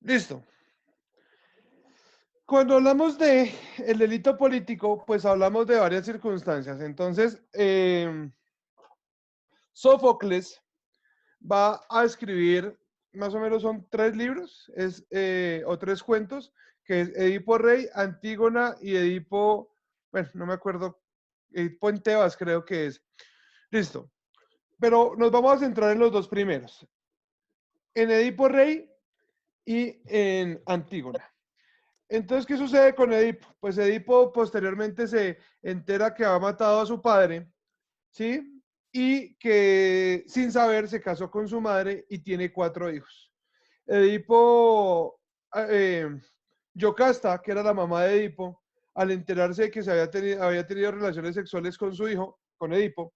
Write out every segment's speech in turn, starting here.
Listo. Cuando hablamos de el delito político, pues hablamos de varias circunstancias. Entonces, Sófocles va a escribir, más o menos son 3 libros, o 3 cuentos, que es Edipo Rey, Antígona y Edipo, bueno, no me acuerdo, Edipo en Tebas creo que es. Listo. Pero nos vamos a centrar en los 2 primeros, en Edipo Rey y en Antígona. Entonces, ¿qué sucede con Edipo? Pues Edipo posteriormente se entera que ha matado a su padre, ¿sí? Y que sin saber se casó con su madre y tiene 4 hijos. Edipo, eh, Yocasta, que era la mamá de Edipo, al enterarse de que había tenido relaciones sexuales con su hijo, con Edipo,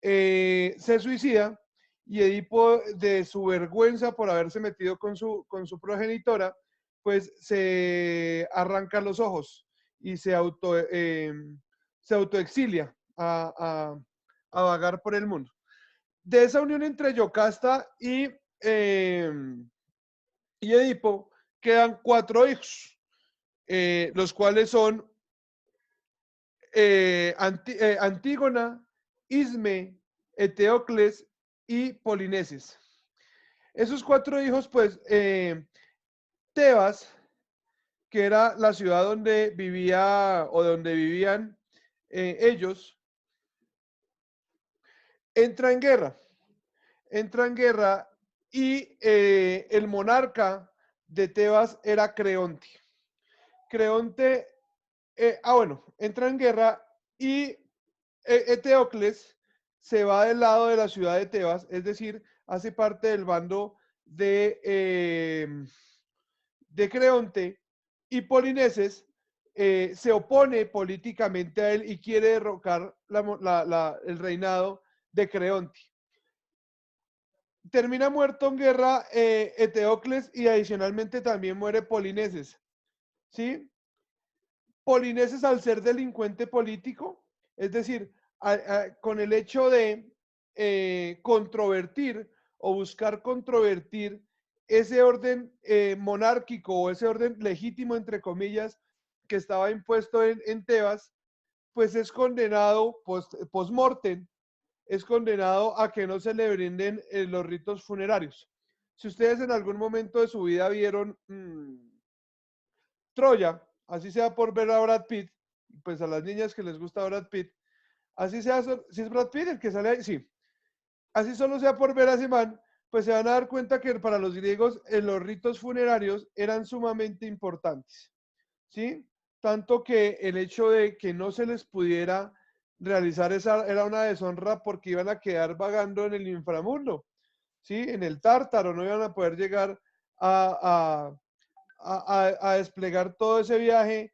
se suicida y Edipo, de su vergüenza por haberse metido con su progenitora, pues se arranca los ojos y se autoexilia a vagar por el mundo. De esa unión entre Yocasta y Edipo quedan 4 hijos, los cuales son Antígona, Isme, Eteocles y Polineses. Esos 4 hijos, pues, Tebas, que era la ciudad donde vivía o donde vivían ellos, entra en guerra. Entra en guerra y el monarca de Tebas era Creonte. Creonte, bueno, entra en guerra y Eteocles se va del lado de la ciudad de Tebas, es decir, hace parte del bando de Creonte, y Polineses se opone políticamente a él y quiere derrocar el reinado de Creonte. Termina muerto en guerra Eteocles y adicionalmente también muere Polineses, ¿sí? Polineses, al ser delincuente político, es decir, con el hecho de controvertir o buscar controvertir ese orden monárquico o ese orden legítimo, entre comillas, que estaba impuesto en Tebas, pues es condenado post-mortem, es condenado a que no se le brinden los ritos funerarios. Si ustedes en algún momento de su vida vieron Troya, así sea por ver a Brad Pitt, pues a las niñas que les gusta Brad Pitt, así sea, si es Brad Pitt el que sale ahí, sí, así solo sea por ver a ese man, pues se van a dar cuenta que para los griegos los ritos funerarios eran sumamente importantes, ¿sí? Tanto que el hecho de que no se les pudiera realizar esa era una deshonra porque iban a quedar vagando en el inframundo, ¿sí? En el tártaro, no iban a poder llegar a, a desplegar todo ese viaje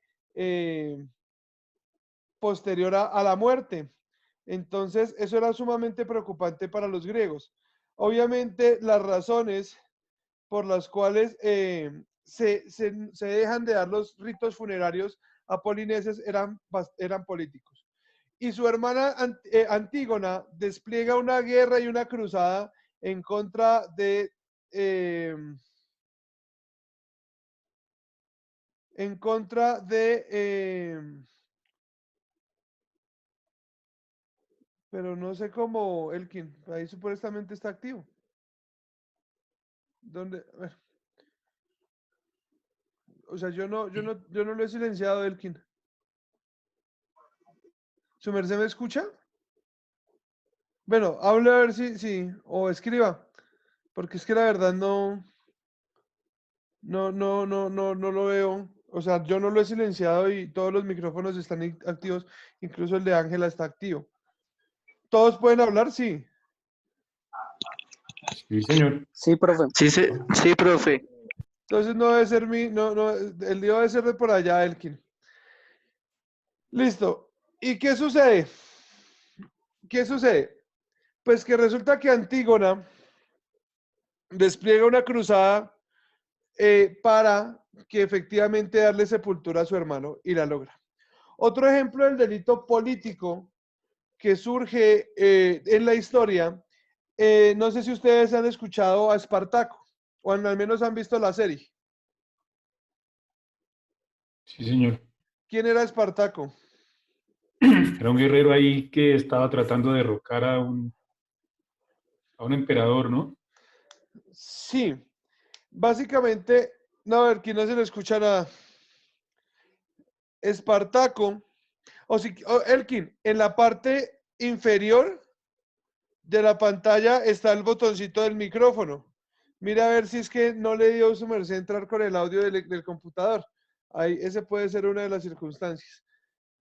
posterior a la muerte. Entonces, eso era sumamente preocupante para los griegos. Obviamente, las razones por las cuales se dejan de dar los ritos funerarios a polineses eran políticos. Y su hermana Antígona despliega una guerra y una cruzada en contra de en contra de pero no sé cómo Elkin, ahí supuestamente está activo. ¿Dónde? A ver. O sea, yo no lo he silenciado, Elkin. ¿Su merced me escucha? Bueno, hable a ver o escriba, porque es que la verdad no lo veo. O sea, yo no lo he silenciado y todos los micrófonos están activos, incluso el de Ángela está activo. ¿Todos pueden hablar? Sí. Sí, señor. Sí, profe. Sí, profe. Entonces no debe ser el lío debe ser de por allá, Elkin. Listo. ¿Y qué sucede? ¿Qué sucede? Pues que resulta que Antígona despliega una cruzada para que efectivamente darle sepultura a su hermano y la logra. Otro ejemplo del delito político que surge en la historia, no sé si ustedes han escuchado a Espartaco o al menos han visto la serie. Sí, señor. ¿Quién era Espartaco? Era un guerrero ahí que estaba tratando de derrocar a un emperador, ¿no? Sí, básicamente, no, a ver, aquí no se le escucha nada. Espartaco, Elkin, en la parte inferior de la pantalla está el botoncito del micrófono. Mira a ver si es que no le dio su merced entrar con el audio del computador. Ahí, ese puede ser una de las circunstancias.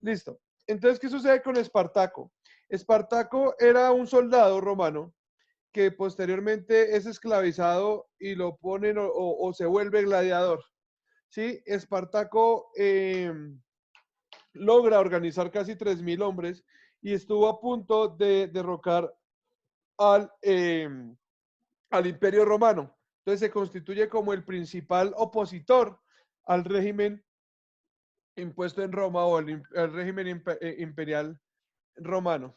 Listo. Entonces, ¿qué sucede con Espartaco? Espartaco era un soldado romano que posteriormente es esclavizado y lo ponen o se vuelve gladiador. ¿Sí? Espartaco logra organizar casi 3.000 hombres y estuvo a punto de derrocar al, al Imperio Romano. Entonces se constituye como el principal opositor al régimen impuesto en Roma o al régimen imperial romano.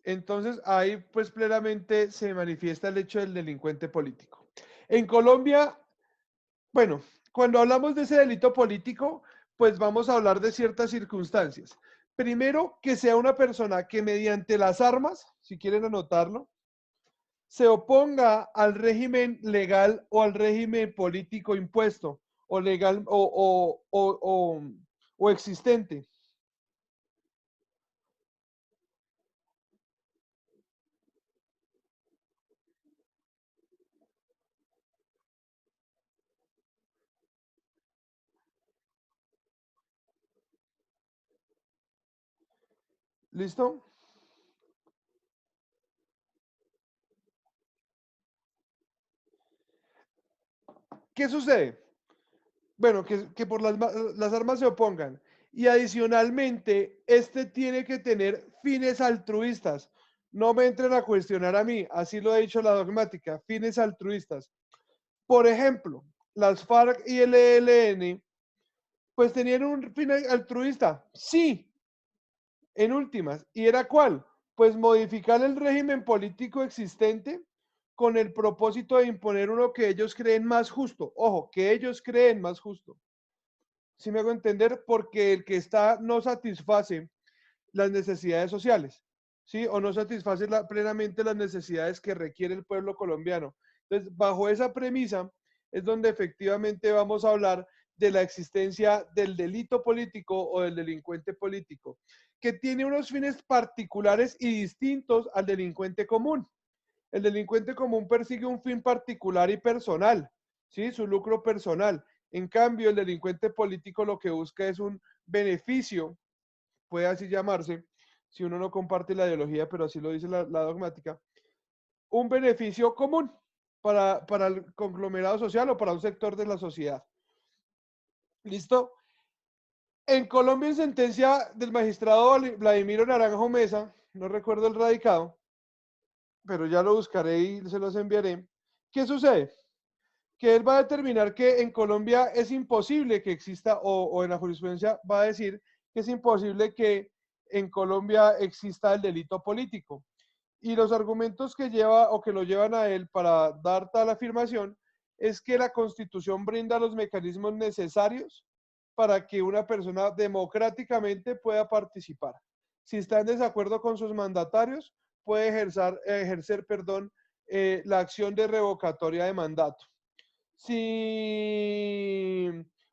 Entonces ahí pues plenamente se manifiesta el hecho del delincuente político. En Colombia, bueno, cuando hablamos de ese delito político, pues vamos a hablar de ciertas circunstancias. Primero, que sea una persona que mediante las armas, si quieren anotarlo, se oponga al régimen legal o al régimen político impuesto o legal o existente. ¿Listo? ¿Qué sucede? Bueno, que por las armas se opongan. Y adicionalmente, este tiene que tener fines altruistas. No me entren a cuestionar a mí, así lo ha dicho la dogmática, fines altruistas. Por ejemplo, las FARC y el ELN, pues tenían un fin altruista, sí, en últimas. ¿Y era cuál? Pues modificar el régimen político existente con el propósito de imponer uno que ellos creen más justo. Ojo, que ellos creen más justo. ¿Sí me hago entender? Porque el que está no satisface las necesidades sociales, ¿sí? O no satisface plenamente las necesidades que requiere el pueblo colombiano. Entonces, bajo esa premisa es donde efectivamente vamos a hablar de la existencia del delito político o del delincuente político, que tiene unos fines particulares y distintos al delincuente común. El delincuente común persigue un fin particular y personal, ¿sí? Su lucro personal. En cambio, el delincuente político lo que busca es un beneficio, puede así llamarse, si uno no comparte la ideología, pero así lo dice la dogmática, un beneficio común para el conglomerado social o para un sector de la sociedad. ¿Listo? En Colombia, en sentencia del magistrado Vladimiro Naranjo Mesa, no recuerdo el radicado, pero ya lo buscaré y se los enviaré. ¿Qué sucede? Que él va a determinar que en Colombia es imposible que exista, o en la jurisprudencia va a decir que es imposible que en Colombia exista el delito político. Y los argumentos que lleva o que lo llevan a él para dar tal afirmación es que la Constitución brinda los mecanismos necesarios para que una persona democráticamente pueda participar. Si está en desacuerdo con sus mandatarios, puede ejercer la acción de revocatoria de mandato. Si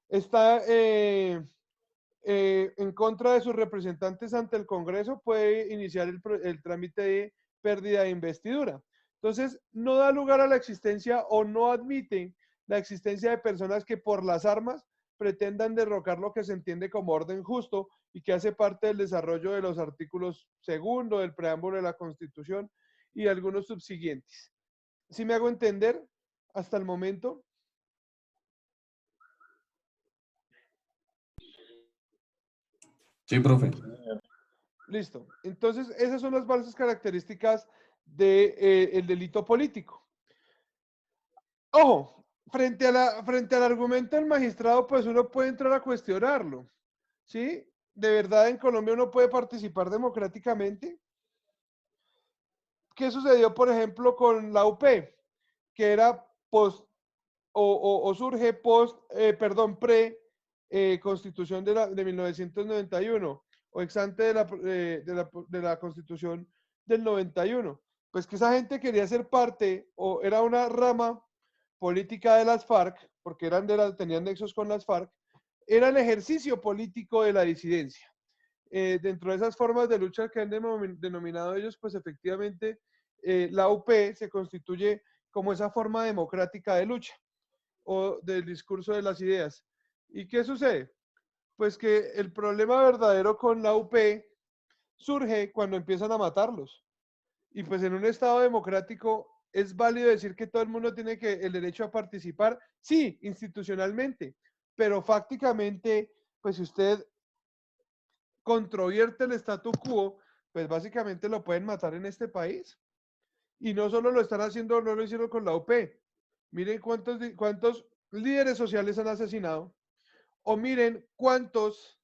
está en contra de sus representantes ante el Congreso, puede iniciar el trámite de pérdida de investidura. Entonces, no da lugar a la existencia o no admite la existencia de personas que por las armas pretendan derrocar lo que se entiende como orden justo y que hace parte del desarrollo de los artículos segundo del preámbulo de la Constitución y algunos subsiguientes. ¿Sí me hago entender hasta el momento? Sí, profe. Listo. Entonces, esas son las bases características del delito político. Ojo, frente al argumento del magistrado, pues uno puede entrar a cuestionarlo. ¿Sí? ¿De verdad en Colombia uno puede participar democráticamente? ¿Qué sucedió, por ejemplo, con la UP? Que era o surge constitución de 1991 o ex ante de la constitución del 91. Pues que esa gente quería ser parte o era una rama política de las FARC, porque tenían nexos con las FARC, era el ejercicio político de la disidencia. Dentro de esas formas de lucha que han denominado ellos, pues efectivamente la UP se constituye como esa forma democrática de lucha o del discurso de las ideas. ¿Y qué sucede? Pues que el problema verdadero con la UP surge cuando empiezan a matarlos. Y pues en un Estado democrático es válido decir que todo el mundo tiene el derecho a participar, sí, institucionalmente, pero fácticamente, pues si usted controvierte el statu quo, pues básicamente lo pueden matar en este país. Y no solo lo están haciendo, no lo hicieron con la UP. Miren cuántos líderes sociales han asesinado. O miren cuántos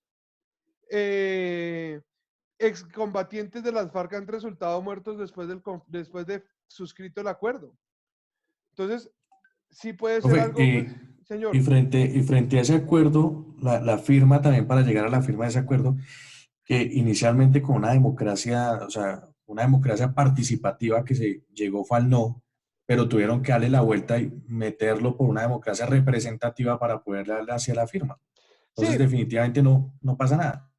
excombatientes de las FARC han resultado muertos después de suscrito el acuerdo. Entonces, sí puede ser Profe, algo, pues, señor. y frente a ese acuerdo, la firma también para llegar a la firma de ese acuerdo, que inicialmente con una democracia, o sea, una democracia participativa que se llegó fue al no, pero tuvieron que darle la vuelta y meterlo por una democracia representativa para poder darle hacia la firma. Entonces, Sí, definitivamente no pasa nada.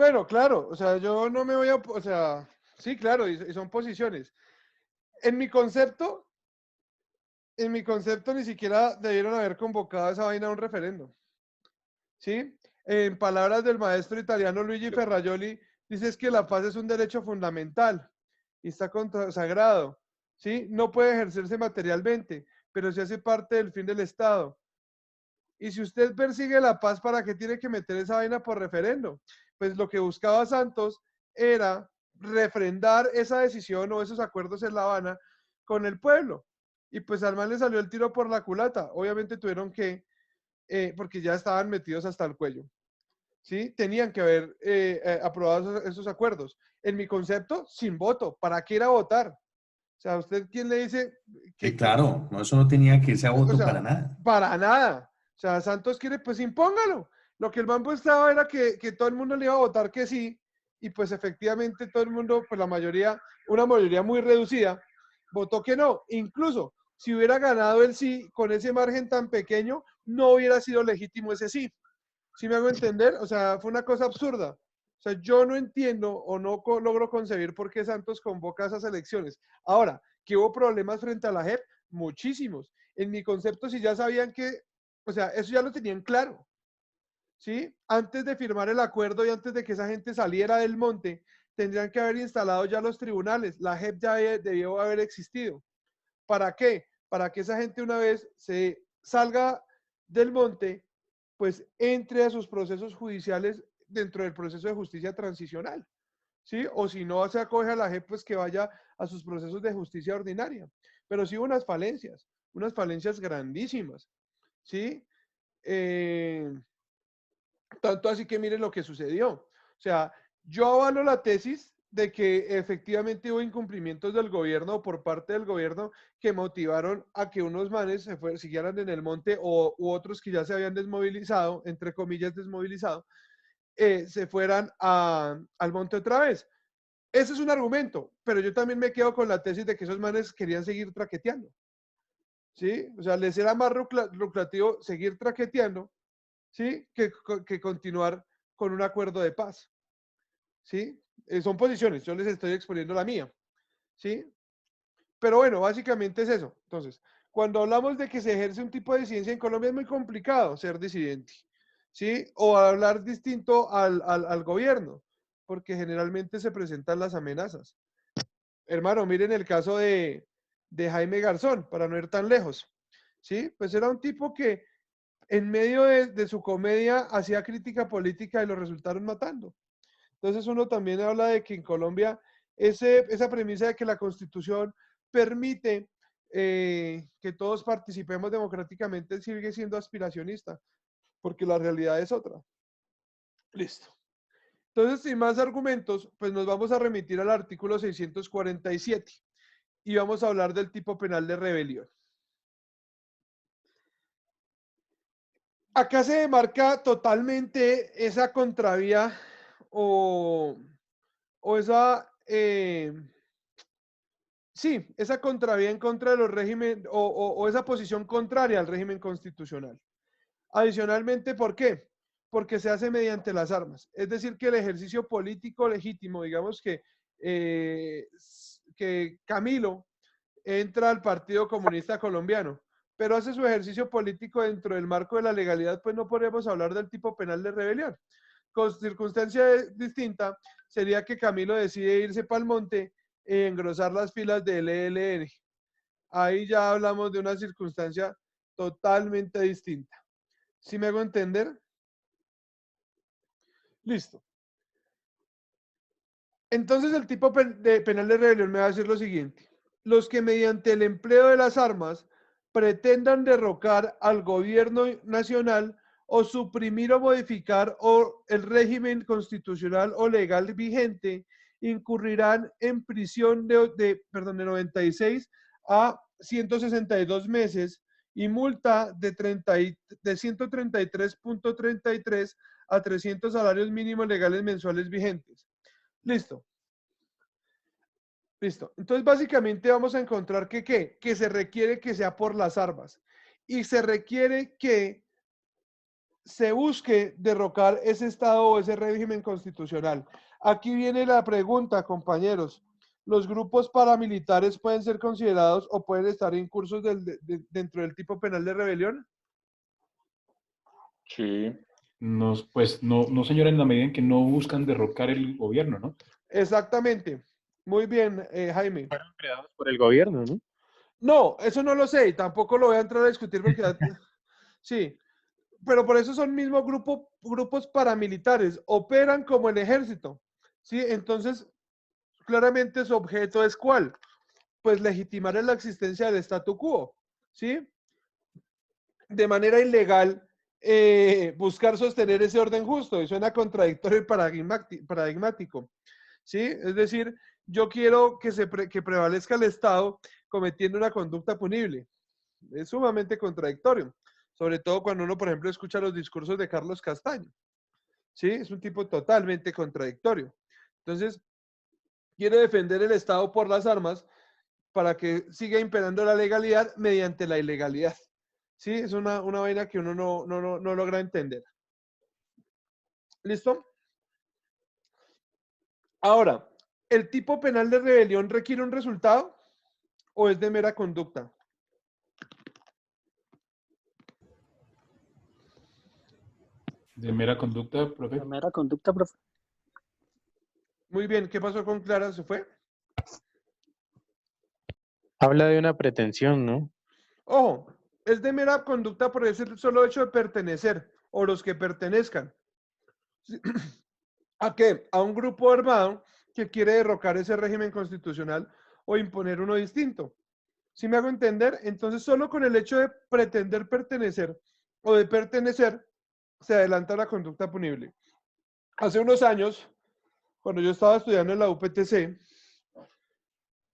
bueno, claro, o sea, yo no me voy a, o sea, sí, claro, y son posiciones. En mi concepto, ni siquiera debieron haber convocado esa vaina a un referendo. ¿Sí? En palabras del maestro italiano Luigi Ferrajoli, dices que la paz es un derecho fundamental y está consagrado. ¿Sí? No puede ejercerse materialmente, pero se hace parte del fin del Estado. Y si usted persigue la paz, ¿para qué tiene que meter esa vaina por referendo? Pues lo que buscaba Santos era refrendar esa decisión o esos acuerdos en La Habana con el pueblo. Y pues al mal le salió el tiro por la culata. Obviamente tuvieron que, porque ya estaban metidos hasta el cuello. ¿Sí? Tenían que haber aprobado esos acuerdos. En mi concepto, sin voto. ¿Para qué ir a votar? O sea, ¿usted quién le dice Sí, claro, no, eso no tenía que irse a o voto para sea, nada. para nada? O sea, Santos quiere, pues impóngalo. Lo que el banco estaba era que todo el mundo le iba a votar que sí, y pues efectivamente todo el mundo, pues la mayoría, una mayoría muy reducida, votó que no. Incluso si hubiera ganado el sí con ese margen tan pequeño, no hubiera sido legítimo ese sí. ¿Sí me hago entender? O sea, fue una cosa absurda. O sea, yo no entiendo o no logro concebir por qué Santos convoca esas elecciones. Ahora, que hubo problemas frente a la JEP, muchísimos. En mi concepto, si ya sabían que, o sea, eso ya lo tenían claro. ¿Sí? Antes de firmar el acuerdo y antes de que esa gente saliera del monte, tendrían que haber instalado ya los tribunales. La JEP ya debió haber existido. ¿Para qué? Para que esa gente una vez se salga del monte, pues entre a sus procesos judiciales dentro del proceso de justicia transicional, ¿sí? O si no se acoge a la JEP, pues que vaya a sus procesos de justicia ordinaria. Pero sí unas falencias grandísimas, ¿sí? Tanto así que miren lo que sucedió. O sea, yo avalo la tesis de que efectivamente hubo incumplimientos del gobierno o por parte del gobierno que motivaron a que unos manes siguieran en el monte u otros que ya se habían desmovilizado, entre comillas desmovilizado, se fueran al monte otra vez. Ese es un argumento, pero yo también me quedo con la tesis de que esos manes querían seguir traqueteando. ¿Sí? O sea, les era más lucrativo seguir traqueteando, ¿sí? Que continuar con un acuerdo de paz. ¿Sí? Son posiciones, yo les estoy exponiendo la mía. ¿Sí? Pero bueno, básicamente es eso. Entonces, cuando hablamos de que se ejerce un tipo de disidencia en Colombia es muy complicado ser disidente. ¿Sí? O hablar distinto al gobierno, porque generalmente se presentan las amenazas. Hermano, miren el caso de Jaime Garzón, para no ir tan lejos. ¿Sí? Pues era un tipo que en medio de su comedia hacía crítica política y lo resultaron matando. Entonces uno también habla de que en Colombia esa premisa de que la Constitución permite que todos participemos democráticamente sigue siendo aspiracionista, porque la realidad es otra. Listo. Entonces, sin más argumentos, pues nos vamos a remitir al artículo 647 y vamos a hablar del tipo penal de rebelión. acá se demarca totalmente esa contravía o esa, sí, esa contravía en contra de los regímenes o esa posición contraria al régimen constitucional. Adicionalmente, ¿por qué? Porque se hace mediante las armas. Es decir, que el ejercicio político legítimo, digamos que Camilo entra al Partido Comunista Colombiano, pero hace su ejercicio político dentro del marco de la legalidad, pues no podemos hablar del tipo penal de rebelión. Con circunstancia distinta sería que Camilo decide irse para el monte e engrosar las filas del ELN. Ahí ya hablamos de una circunstancia totalmente distinta. ¿Sí me hago entender? Listo. Entonces el tipo penal de rebelión me va a decir lo siguiente. Los que mediante el empleo de las armas pretendan derrocar al gobierno nacional o suprimir o modificar el régimen constitucional o legal vigente, incurrirán en prisión de 96 a 162 meses y multa de 133.33 a 300 salarios mínimos legales mensuales vigentes. Listo. Listo. Entonces, básicamente vamos a encontrar que se requiere que sea por las armas y se requiere que se busque derrocar ese Estado o ese régimen constitucional. Aquí viene la pregunta, compañeros. ¿Los grupos paramilitares pueden ser considerados o pueden estar incursos dentro del tipo penal de rebelión? Sí. Pues no, señora, en la medida en que no buscan derrocar el gobierno, ¿no? Exactamente. Muy bien, Jaime. Fueron creados por el gobierno, ¿no? No, eso no lo sé y tampoco lo voy a entrar a discutir porque sí, pero por eso son mismos grupos paramilitares, operan como el ejército, ¿sí? Entonces, claramente su objeto es ¿cuál? Pues legitimar la existencia del statu quo, ¿sí? De manera ilegal, buscar sostener ese orden justo, y suena contradictorio y paradigmático, ¿sí? Es decir, yo quiero que prevalezca el Estado cometiendo una conducta punible. Es sumamente contradictorio, sobre todo cuando uno, por ejemplo, escucha los discursos de Carlos Castaño, ¿sí? Es un tipo totalmente contradictorio. Entonces, quiere defender el Estado por las armas para que siga imperando la legalidad mediante la ilegalidad. Sí, es una vaina que uno no logra entender. ¿Listo? Ahora, ¿el tipo penal de rebelión requiere un resultado o es de mera conducta? De mera conducta, profe. La mera conducta, profe. Muy bien, ¿qué pasó con Clara? ¿Se fue? Habla de una pretensión, ¿no? Ojo, es de mera conducta por el solo hecho de pertenecer o los que pertenezcan. ¿A qué? A un grupo armado que quiere derrocar ese régimen constitucional o imponer uno distinto. ¿Sí me hago entender? Entonces, solo con el hecho de pretender pertenecer o de pertenecer, se adelanta la conducta punible. Hace unos años, cuando yo estaba estudiando en la UPTC,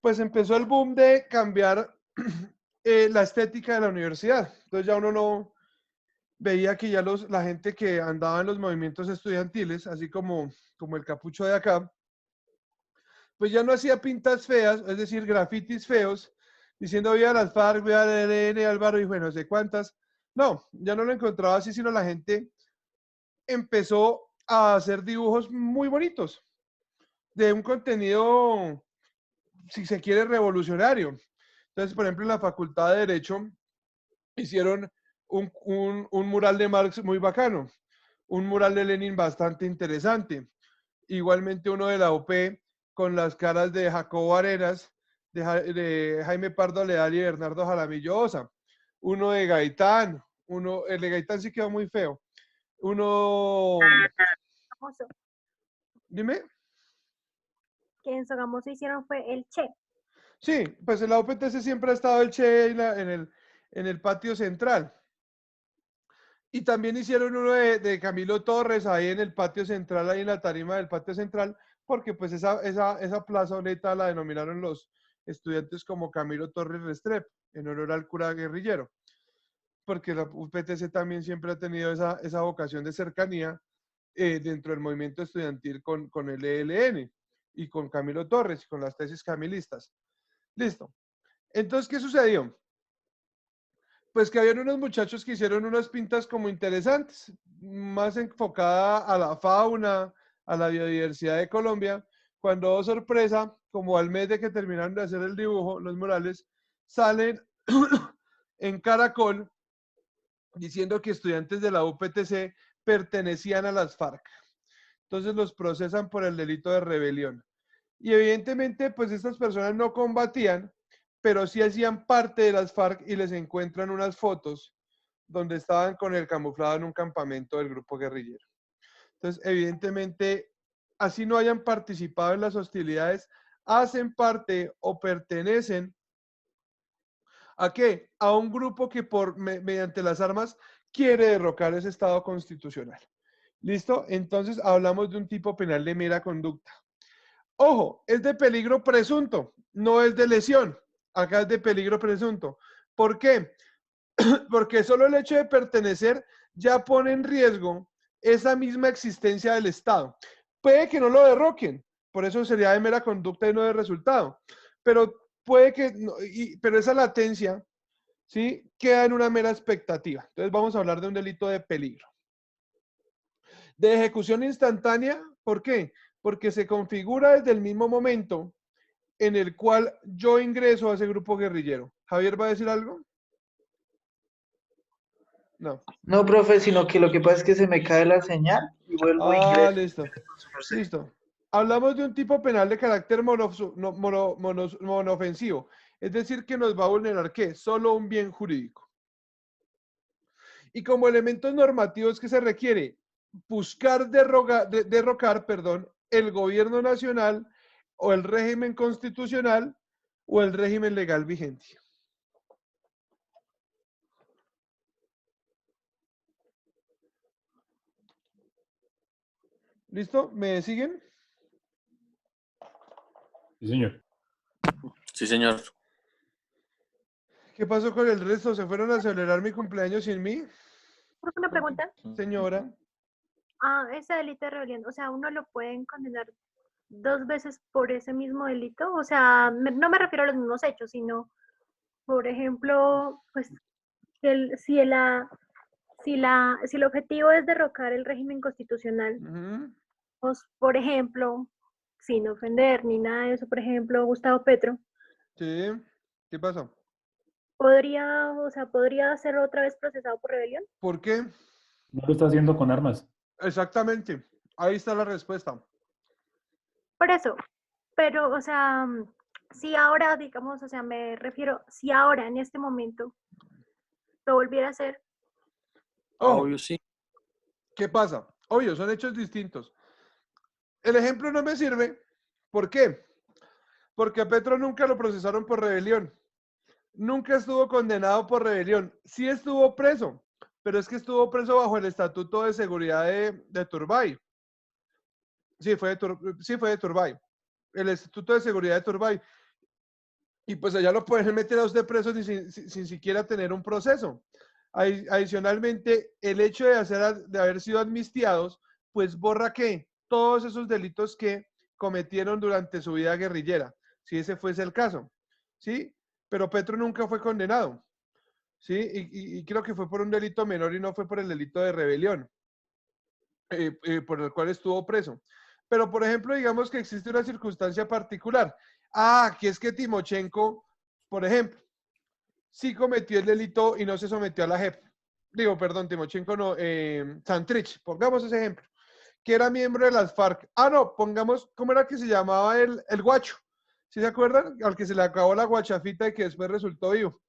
pues empezó el boom de cambiar la estética de la universidad. Entonces ya uno no veía que ya la gente que andaba en los movimientos estudiantiles, así como el capucho de acá, pues ya no hacía pintas feas, es decir, grafitis feos, diciendo viva las FARC, viva el ELN, Álvaro y bueno, no sé cuántas. No, ya no lo encontraba así, sino la gente empezó a hacer dibujos muy bonitos, de un contenido, si se quiere, revolucionario. Entonces, por ejemplo, en la Facultad de Derecho hicieron un mural de Marx muy bacano, un mural de Lenin bastante interesante. Igualmente uno de la UP con las caras de Jacobo Arenas, de Jaime Pardo Leal y Bernardo Jaramillo Osa. Uno de Gaitán, el de Gaitán sí quedó muy feo. Uno, Famoso. dime. Que en Sogamoso hicieron fue el Che. Sí, pues en la UPTC siempre ha estado el Che en el patio central. Y también hicieron uno de Camilo Torres ahí en el patio central, ahí en la tarima del patio central, porque pues esa plazoleta la denominaron los estudiantes como Camilo Torres Restrepo, en honor al cura guerrillero. porque la UPTC también siempre ha tenido esa vocación de cercanía dentro del movimiento estudiantil con el ELN y con Camilo Torres y con las tesis camilistas. Listo. Entonces, ¿qué sucedió? Pues que habían unos muchachos que hicieron unas pintas como interesantes, más enfocada a la fauna, a la biodiversidad de Colombia, cuando, oh, sorpresa, como al mes de que terminaron de hacer el dibujo, los murales, salen en Caracol diciendo que estudiantes de la UPTC pertenecían a las FARC. Entonces los procesan por el delito de rebelión. Y evidentemente, pues estas personas no combatían, pero sí hacían parte de las FARC y les encuentran unas fotos donde estaban con el camuflado en un campamento del grupo guerrillero. Entonces, evidentemente, así no hayan participado en las hostilidades, hacen parte o pertenecen ¿a qué? A un grupo que mediante las armas quiere derrocar ese Estado constitucional. ¿Listo? Entonces hablamos de un tipo penal de mera conducta. Ojo, es de peligro presunto, no es de lesión. Acá es de peligro presunto. ¿Por qué? Porque solo el hecho de pertenecer ya pone en riesgo esa misma existencia del Estado. Puede que no lo derroquen, por eso sería de mera conducta y no de resultado. Pero puede que, no, pero esa latencia, ¿sí?, queda en una mera expectativa. Entonces vamos a hablar de un delito de peligro. De ejecución instantánea, ¿por qué? Porque se configura desde el mismo momento en el cual yo ingreso a ese grupo guerrillero. ¿Javier va a decir algo? No. No, profe, sino que lo que pasa es que se me cae la señal y vuelvo a ingresar. Listo. Listo. Hablamos de un tipo penal de carácter monofensivo. Es decir, que nos va a vulnerar, ¿qué? Solo un bien jurídico. Y como elementos normativos que se requiere, buscar derrocar, el gobierno nacional o el régimen constitucional o el régimen legal vigente. ¿Listo? ¿Me siguen? Sí, señor. Sí, señor. ¿Qué pasó con el resto? ¿Se fueron a celebrar mi cumpleaños sin mí? Una pregunta. Señora. Ese delito de rebelión, o sea, ¿uno lo pueden condenar 2 veces por ese mismo delito? O sea, no me refiero a los mismos hechos, sino, por ejemplo, pues, si el objetivo es derrocar el régimen constitucional, pues, por ejemplo, sin ofender ni nada de eso, por ejemplo, Gustavo Petro. Sí, ¿qué pasó? ¿Podría ser otra vez procesado por rebelión? ¿Por qué? No lo está haciendo con armas. Exactamente. Ahí está la respuesta. Por eso, pero, o sea, si ahora, digamos, o sea, me refiero, si ahora, en este momento, lo volviera a hacer. Obvio, sí. ¿Qué pasa? Obvio, son hechos distintos. El ejemplo no me sirve. ¿Por qué? Porque a Petro nunca lo procesaron por rebelión. Nunca estuvo condenado por rebelión. Sí estuvo preso, pero es que estuvo preso bajo el Estatuto de Seguridad de Turbay. Sí, fue de Turbay. El Estatuto de Seguridad de Turbay. Y pues allá lo pueden meter a usted preso sin siquiera tener un proceso. Adicionalmente, el hecho de haber sido amnistiados, pues borra ¿qué? Todos esos delitos que cometieron durante su vida guerrillera, si ese fuese el caso, ¿sí? Pero Petro nunca fue condenado, ¿sí? Y creo que fue por un delito menor y no fue por el delito de rebelión, por el cual estuvo preso. Pero, por ejemplo, digamos que existe una circunstancia particular. Que es que Timochenko, por ejemplo, sí cometió el delito y no se sometió a la JEP. Digo, perdón, Timochenko no, Santrich, pongamos ese ejemplo, que era miembro de las FARC. No, pongamos, ¿cómo era que se llamaba el guacho? ¿Sí se acuerdan? Al que se le acabó la guachafita y que después resultó vivo.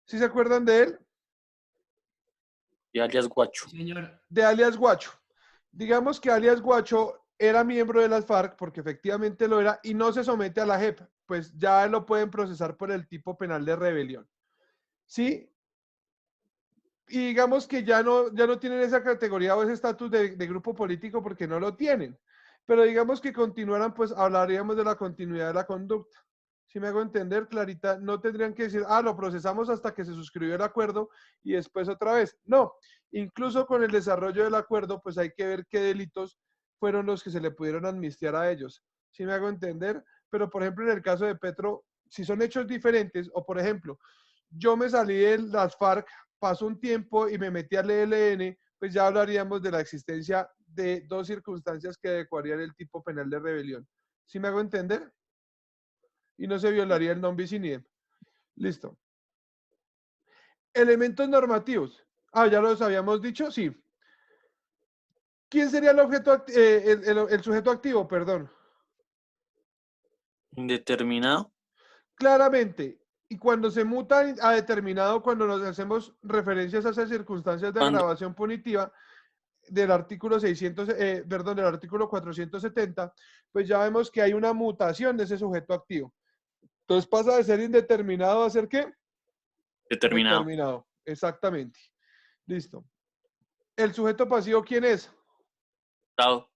¿Sí se acuerdan de él? De alias Guacho. Señor. De alias Guacho. Digamos que alias Guacho era miembro de las FARC, porque efectivamente lo era, y no se somete a la JEP, pues ya lo pueden procesar por el tipo penal de rebelión. ¿Sí? Y digamos que ya no tienen esa categoría o ese estatus de grupo político porque no lo tienen. Pero digamos que continuaran, pues hablaríamos de la continuidad de la conducta. Si me hago entender, Clarita, no tendrían que decir, ah, lo procesamos hasta que se suscribió el acuerdo y después otra vez. No, incluso con el desarrollo del acuerdo, pues hay que ver qué delitos fueron los que se le pudieron amnistiar a ellos. Si me hago entender, pero por ejemplo, en el caso de Petro, si son hechos diferentes, o por ejemplo, yo me salí de las FARC, pasó un tiempo y me metí al ELN, pues ya hablaríamos de la existencia de dos circunstancias que adecuarían el tipo penal de rebelión. ¿Sí me hago entender? Y no se violaría el non bis in idem. Listo. Elementos normativos. Ah, ya los habíamos dicho, sí. ¿Quién sería el objeto, el sujeto activo? Perdón. Indeterminado. Claramente. Y cuando se muta a determinado, cuando nos hacemos referencias a esas circunstancias de ¿Cuándo? agravación punitiva del artículo 600, perdón, del artículo 470, pues ya vemos que hay una mutación de ese sujeto activo. Entonces pasa de ser indeterminado a ser ¿qué? Determinado. Determinado, exactamente. Listo. ¿El sujeto pasivo quién es? Estado.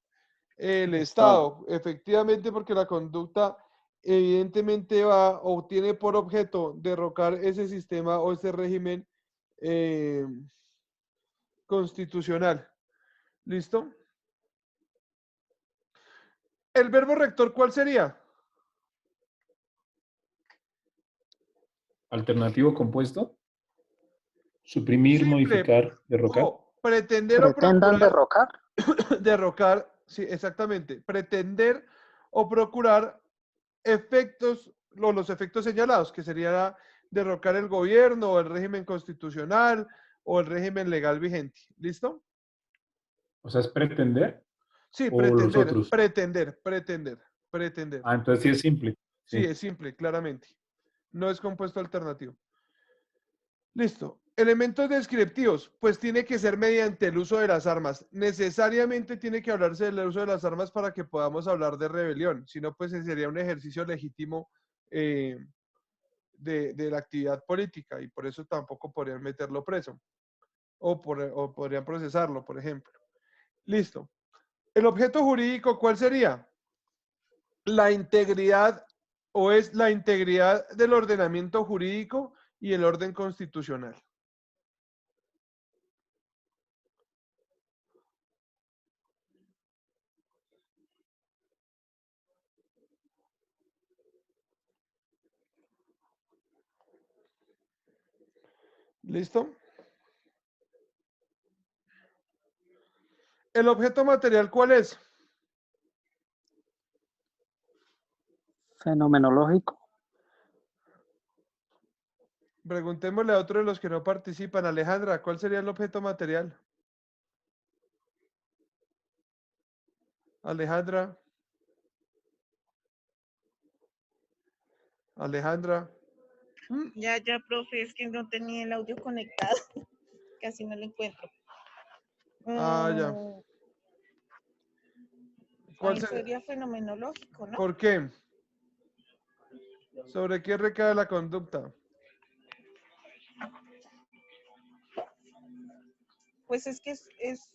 El Estado, efectivamente, porque la conducta evidentemente va o tiene por objeto derrocar ese sistema o ese régimen constitucional. ¿Listo? ¿El verbo rector cuál sería? Alternativo compuesto. Suprimir, Simple. modificar, derrocar. Ojo, pretender o Pretendan procurar derrocar. derrocar, sí, exactamente. Pretender o procurar efectos, los efectos señalados, que sería derrocar el gobierno o el régimen constitucional o el régimen legal vigente. ¿Listo? O sea, es pretender Sí, o los pretender, otros. pretender. Ah, entonces sí es simple. Sí, es simple, claramente. No es compuesto alternativo. Listo. Elementos descriptivos, pues tiene que ser mediante el uso de las armas. Necesariamente tiene que hablarse del uso de las armas para que podamos hablar de rebelión. Si no, pues sería un ejercicio legítimo de la actividad política y por eso tampoco podrían meterlo preso. O podrían procesarlo, por ejemplo. Listo. El objeto jurídico, ¿cuál sería? La integridad o es la integridad del ordenamiento jurídico y el orden constitucional. ¿Listo? ¿El objeto material cuál es? Fenomenológico. Preguntémosle a otro de los que no participan. Alejandra, ¿cuál sería el objeto material? Alejandra. Alejandra. Ya, profe, es que no tenía el audio conectado. Casi no lo encuentro. Ah, ya. ¿Cuál Sería fenomenológico, ¿no? ¿Por qué? ¿Sobre qué recae la conducta? Pues es que es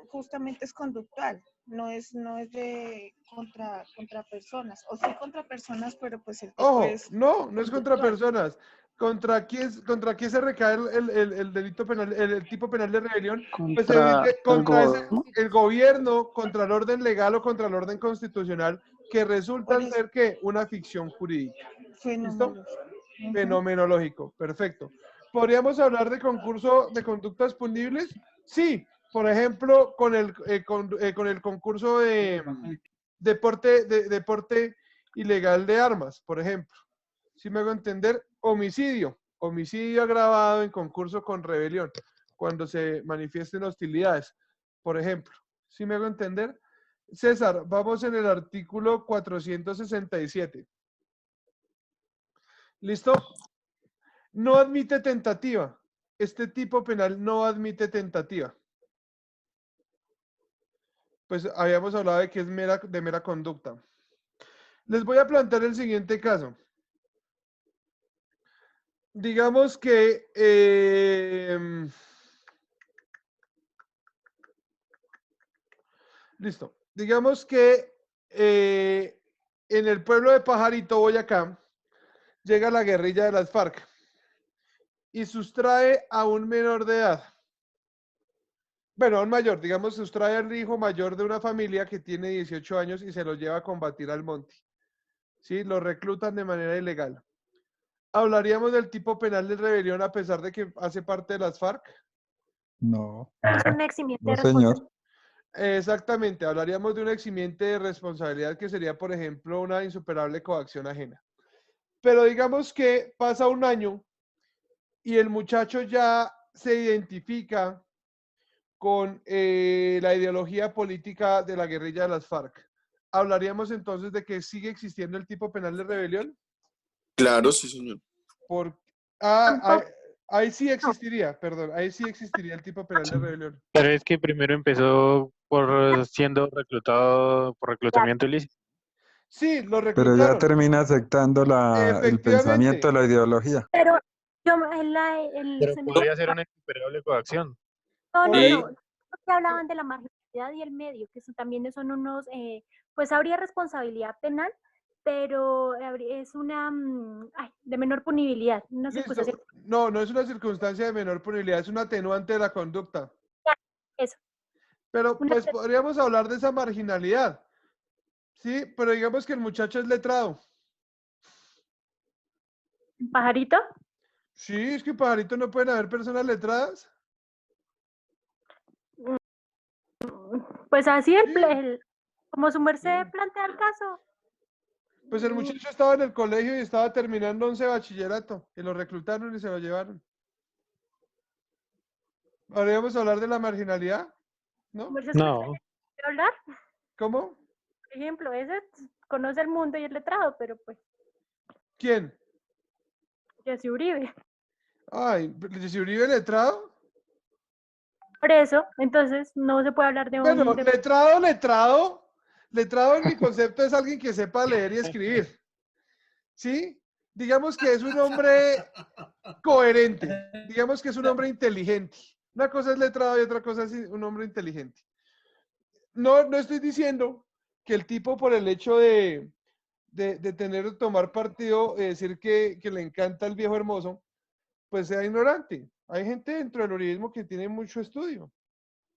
justamente es conductual, no es de contra personas, o sí contra personas, pero pues el tipo Ojo, es no es contra conductual. personas. ¿Contra quién se recae el delito penal, el tipo penal de rebelión? Pues Contra el gobierno, contra el orden legal o contra el orden constitucional, que resultan ser ¿qué? Una ficción jurídica. ¿Listo? Fenomenológico, perfecto. ¿Podríamos hablar de concurso de conductas punibles? Sí, por ejemplo, con el concurso de deporte ilegal de armas, por ejemplo. Si me hago entender, homicidio agravado en concurso con rebelión, cuando se manifiesten hostilidades, por ejemplo. Si me hago entender, César, vamos en el artículo 467. ¿Listo? No admite tentativa. Este tipo penal no admite tentativa. Pues habíamos hablado de que es de mera conducta. Les voy a plantear el siguiente caso. Digamos que listo. Digamos que en el pueblo de Pajarito, Boyacá, llega la guerrilla de las FARC y sustrae a un menor de edad. Bueno, a un mayor, digamos, sustrae al hijo mayor de una familia que tiene 18 años y se lo lleva a combatir al monte. ¿Sí? Lo reclutan de manera ilegal. ¿Hablaríamos del tipo penal de rebelión a pesar de que hace parte de las FARC? No, Es un eximiente no de responsabilidad. señor. Exactamente, hablaríamos de un eximiente de responsabilidad que sería, por ejemplo, una insuperable coacción ajena. Pero digamos que pasa un año y el muchacho ya se identifica con la ideología política de la guerrilla de las FARC. ¿Hablaríamos entonces de que sigue existiendo el tipo penal de rebelión? Claro, sí, señor. Por, ahí, Tampoco. ahí sí existiría, perdón, ahí sí existiría el tipo penal de rebelión. Pero es que primero empezó por siendo reclutado por reclutamiento ilícito. Sí, lo Pero ya reclutaron, termina aceptando el pensamiento de efectivamente. la ideología. Pero yo, Pero se me- podría ser una insuperable coacción. no, Por no, eso, no. Porque hablaban de la marginalidad y el medio, que también son unos, pues habría responsabilidad penal, pero es una de menor punibilidad, una circunstancia. listo. No, no es una circunstancia de menor punibilidad, es un atenuante de la conducta. Eso, Pero una pues podríamos hablar de esa marginalidad. Sí, pero digamos que el muchacho es letrado. un pajarito. Sí, es que pajarito no pueden haber personas letradas. Pues así Sí. como su merced Sí. plantea el caso. Pues el muchacho estaba en el colegio y estaba terminando 11 de bachillerato y lo reclutaron y se lo llevaron. ¿Podríamos hablar de la marginalidad? ¿No? Merced No, ¿puede hablar? ¿Cómo? Por ejemplo, ese conoce el mundo y es letrado, pero pues, ¿Quién? Jesse Uribe. Ay, ¿Jesse Uribe letrado? Por eso, entonces, no se puede hablar de Bueno, un... letrado en mi concepto es alguien que sepa leer y escribir. ¿Sí? Digamos que es un hombre coherente. Digamos que es un hombre inteligente. Una cosa es letrado y otra cosa es un hombre inteligente. No, no estoy diciendo que el tipo por el hecho de tomar partido, decir que le encanta el viejo hermoso, pues sea ignorante. Hay gente dentro del uribismo que tiene mucho estudio.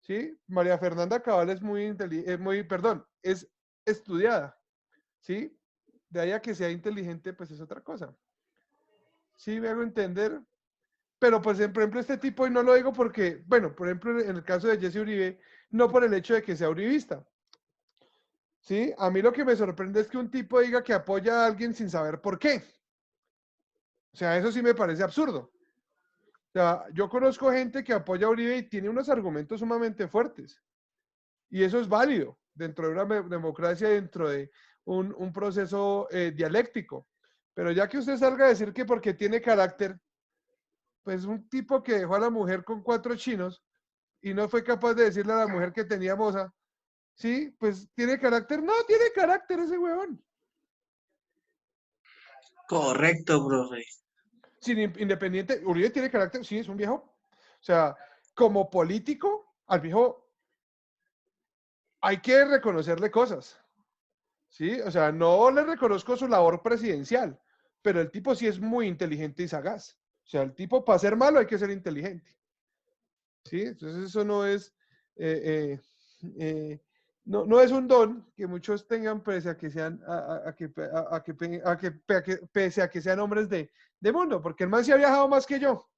¿Sí? María Fernanda Cabal es muy inteligente, perdón, es estudiada. ¿Sí? De ahí a que sea inteligente, pues es otra cosa. ¿Sí? Me hago entender. Pero pues, por ejemplo, este tipo, y no lo digo porque, bueno, por ejemplo, en el caso de Jesse Uribe, no por el hecho de que sea uribista. ¿Sí? A mí lo que me sorprende es que un tipo diga que apoya a alguien sin saber por qué. O sea, eso sí me parece absurdo. O sea, yo conozco gente que apoya a Uribe y tiene unos argumentos sumamente fuertes. Y eso es válido dentro de una democracia, dentro de un proceso dialéctico. Pero ya que usted salga a decir que porque tiene carácter, pues un tipo que dejó a la mujer con 4 chinos y no fue capaz de decirle a la mujer que tenía moza, sí, pues tiene carácter. No, tiene carácter ese huevón. Correcto, profe. Sin independiente, Uribe tiene carácter, sí, es un viejo. O sea, como político, al viejo hay que reconocerle cosas. ¿Sí? O sea, no le reconozco su labor presidencial, pero el tipo sí es muy inteligente y sagaz. O sea, el tipo para ser malo hay que ser inteligente. ¿Sí? Entonces eso no es, eh, no es un don que muchos tengan pese a que sean, pese a que sean hombres de mundo, porque el man sí ha viajado más que yo,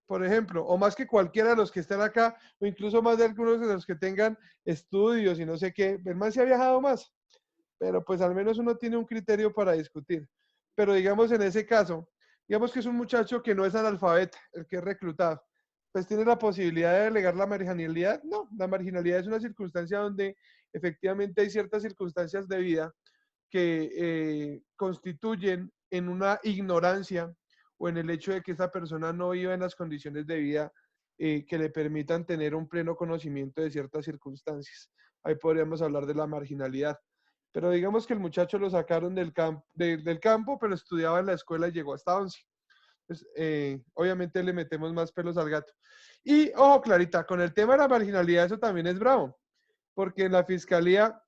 por ejemplo, o más que cualquiera de los que están acá, o incluso más de algunos de los que tengan estudios y no sé qué, el man sí ha viajado más, pero pues al menos uno tiene un criterio para discutir. Pero digamos en ese caso, digamos que es un muchacho que no es analfabeta, el que es reclutado, pues tiene la posibilidad de delegar la marginalidad. No, la marginalidad es una circunstancia donde efectivamente hay ciertas circunstancias de vida que constituyen en una ignorancia o en el hecho de que esa persona no viva en las condiciones de vida que le permitan tener un pleno conocimiento de ciertas circunstancias. Ahí podríamos hablar de la marginalidad. Pero digamos que el muchacho lo sacaron del campo, pero estudiaba en la escuela y llegó hasta 11. Pues, obviamente le metemos más pelos al gato. Y, ojo, Clarita, con el tema de la marginalidad, eso también es bravo, porque en la fiscalía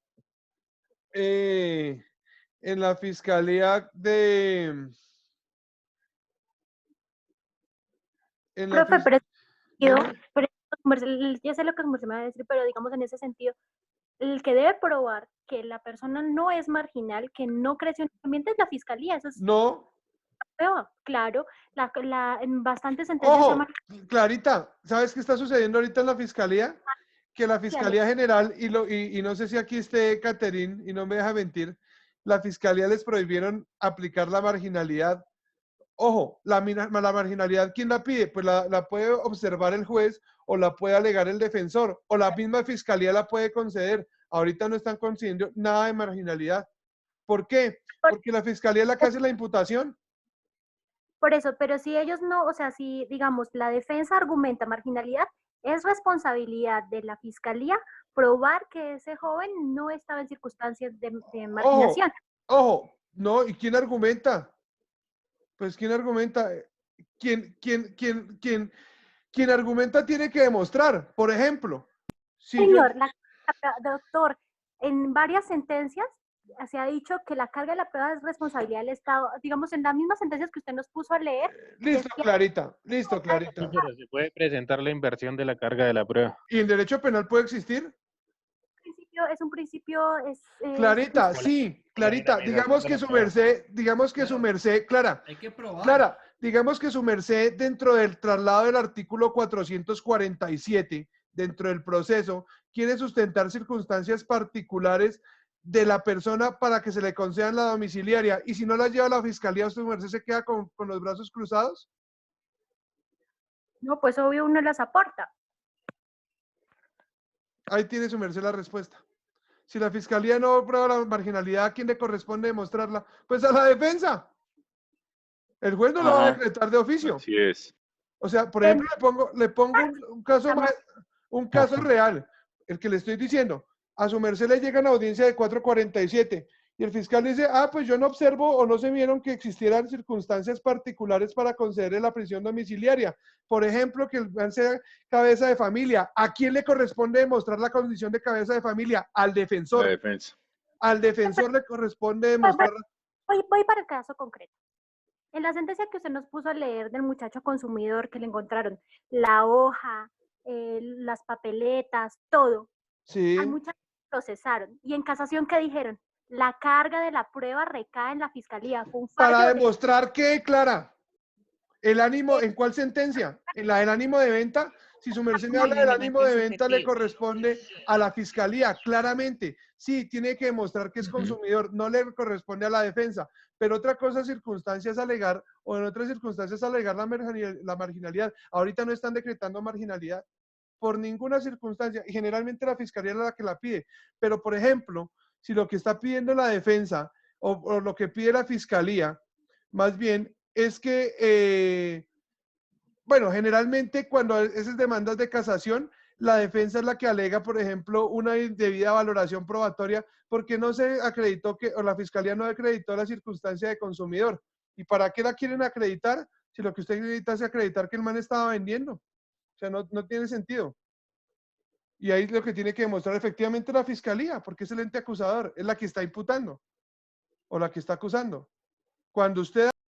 En la Profe, pero Dime. ya sé lo que me va a decir, pero digamos en ese sentido, el que debe probar que la persona no es marginal, que no creció en el ambiente es la fiscalía, eso es No, prueba, claro, en bastantes sentencias se ha ojo, Clarita, ¿sabes qué está sucediendo ahorita en la fiscalía? Que la Fiscalía General, y no sé si aquí esté Caterín, y no me deja mentir, la Fiscalía les prohibieron aplicar la marginalidad. Ojo, la marginalidad, ¿quién la pide? Pues la puede observar el juez o la puede alegar el defensor o la misma Fiscalía la puede conceder. Ahorita no están concediendo nada de marginalidad. ¿Por qué? Porque la Fiscalía es la que hace la imputación. Por eso, pero si ellos no, o sea, si digamos la defensa argumenta marginalidad, es responsabilidad de la fiscalía probar que ese joven no estaba en circunstancias de marginación. Ojo, no, ¿y quién argumenta? Pues ¿quién argumenta? Quien argumenta tiene que demostrar. Por ejemplo, si Señor, doctor, en varias sentencias se ha dicho que la carga de la prueba es responsabilidad del Estado. Digamos, en las mismas sentencias que usted nos puso a leer. Listo, Clarita, listo, Clarita. Pero se puede presentar la inversión de la carga de la prueba. ¿Y en derecho penal puede existir? Es un principio, Clarita, sí, Clarita, digamos que su merced, Clara, Hay que probar. Clara, digamos que su merced dentro del traslado del artículo 447, dentro del proceso, quiere sustentar circunstancias particulares de la persona para que se le concedan la domiciliaria, y si no la lleva a la fiscalía, su merced se queda con los brazos cruzados. No, pues obvio uno las aporta. Ahí tiene su merced la respuesta. Si la fiscalía no prueba la marginalidad, ¿a quién le corresponde demostrarla? Pues a la defensa. El juez no lo va a decretar de oficio. Así es. O sea, por ejemplo, le pongo un caso real, el que le estoy diciendo. A su merced le llegan a audiencia de 447 y el fiscal dice, pues yo no observo o no se vieron que existieran circunstancias particulares para concederle la prisión domiciliaria. Por ejemplo, que el man sea cabeza de familia. ¿A quién le corresponde demostrar la condición de cabeza de familia? Al defensor. La defensa. Al defensor le corresponde demostrar. Voy para el caso concreto. En la sentencia que usted nos puso a leer del muchacho consumidor que le encontraron la hoja, las papeletas, todo. Sí. Al muchacho procesaron. ¿Y en casación qué dijeron? La carga de la prueba recae en la fiscalía. Fue un Para demostrar que, Clara, el ánimo, ¿en cuál sentencia? En la del ánimo de venta. Si su merced me habla del ánimo de venta, le corresponde a la fiscalía, claramente. Sí, tiene que demostrar que es consumidor, no le corresponde a la defensa. Pero otra cosa, circunstancias alegar, o en otras circunstancias alegar la marginalidad. Ahorita no están decretando marginalidad por ninguna circunstancia, y generalmente la fiscalía es la que la pide. Pero, por ejemplo, si lo que está pidiendo la defensa, o lo que pide la fiscalía, más bien es que, bueno, generalmente cuando esas demandas de casación, la defensa es la que alega, por ejemplo, una indebida valoración probatoria porque no se acreditó o la fiscalía no acreditó la circunstancia de consumidor. ¿Y para qué la quieren acreditar? Si lo que usted necesita es acreditar que el man estaba vendiendo. O sea, no tiene sentido. Y ahí lo que tiene que demostrar efectivamente la fiscalía, porque es el ente acusador, es la que está imputando o la que está acusando. Cuando usted